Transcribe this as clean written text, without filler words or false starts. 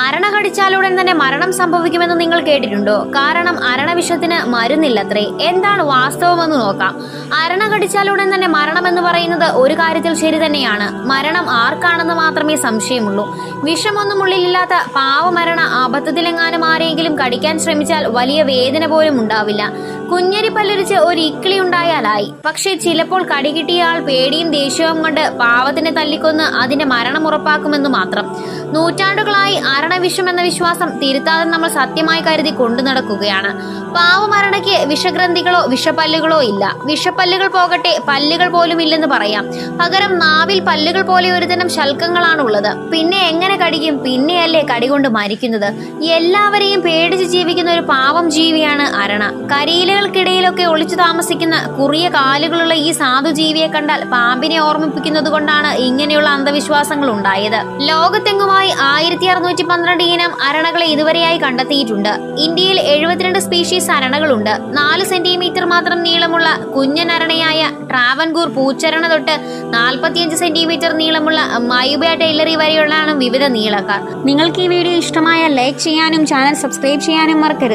അരണ കടിച്ചാലുടൻ തന്നെ മരണം സംഭവിക്കുമെന്ന് നിങ്ങൾ കേട്ടിട്ടുണ്ടോ? കാരണം അരണവിഷത്തിന് മരുന്നില്ലത്രേ. എന്താണ് വാസ്തവമെന്ന് നോക്കാം. അരണ കടിച്ചാലുടൻ തന്നെ മരണം എന്ന് പറയുന്നത് ഒരു കാര്യത്തിൽ ശരി തന്നെയാണ്. മരണം ആർക്കാണെന്ന് മാത്രമേ സംശയമുള്ളൂ. വിഷമൊന്നും ഉള്ളിലില്ലാത്ത പാവമരണ അബദ്ധത്തിലെങ്ങാനും ആരെങ്കിലും കടിക്കാൻ ശ്രമിച്ചാൽ വലിയ വേദന പോലും ഉണ്ടാവില്ല. കുഞ്ഞരി പല്ലരിച്ച് ഒരു ഇക്കിളി ഉണ്ടായാലായി. പക്ഷെ ചിലപ്പോൾ കടി കിട്ടിയ ആൾ പേടിയും ദേഷ്യവും കൊണ്ട് പാവത്തിനെ തല്ലിക്കൊന്ന് അതിന്റെ മരണം ഉറപ്പാക്കുമെന്ന് മാത്രം. നൂറ്റാണ്ടുകളായി അരണവിഷം എന്ന വിശ്വാസം തിരുത്താതെ നമ്മൾ സത്യമായി കരുതി കൊണ്ടു നടക്കുകയാണ്. പാവമരണയ്ക്ക് വിഷഗ്രന്ഥികളോ വിഷപ്പല്ലുകളോ ഇല്ല. വിഷപ്പല്ലുകൾ പോകട്ടെ, പല്ലുകൾ പോലും ഇല്ലെന്ന് പറയാം. പകരം നാവിൽ പല്ലുകൾ പോലെ ഒരുതരം ശൽക്കങ്ങളാണുള്ളത്. പിന്നെ എങ്ങനെ കടിക്കും? പിന്നെയല്ലേ കടികൊണ്ട് മരിക്കുന്നത്. എല്ലാവരെയും പേടിച്ച് ജീവിക്കുന്ന ഒരു പാവം ജീവിയാണ് അരണ. കരിയിലകൾക്കിടയിലൊക്കെ ഒളിച്ചു താമസിക്കുന്ന കുറിയ കാലുകളുള്ള ഈ സാധു ജീവിയെ കണ്ടാൽ പാമ്പിനെ ഓർമ്മിപ്പിക്കുന്നത് കൊണ്ടാണ് ഇങ്ങനെയുള്ള അന്ധവിശ്വാസങ്ങൾ ഉണ്ടായത്. ലോകത്തെങ്ങുമായി 1612 ഇനം അരണകളെ ഇതുവരെയായി കണ്ടെത്തിയിട്ടുണ്ട്. ഇന്ത്യയിൽ 72 സ്പീഷീസ് അരണകളുണ്ട്. 4 സെന്റിമീറ്റർ മാത്രം നീളമുള്ള കുഞ്ഞൻ അരണയായ ട്രാവൻകൂർ പൂച്ചരണ തൊട്ട് 45 സെന്റിമീറ്റർ നീളമുള്ള മയൂബ ടൈലറി വരെയുള്ളതാണ് വിവിധ നീളക്കാർ. നിങ്ങൾക്ക് ഈ വീഡിയോ ഇഷ്ടമായ ലൈക്ക് ചെയ്യാനും ചാനൽ സബ്സ്ക്രൈബ് ചെയ്യാനും മറക്കരുത്.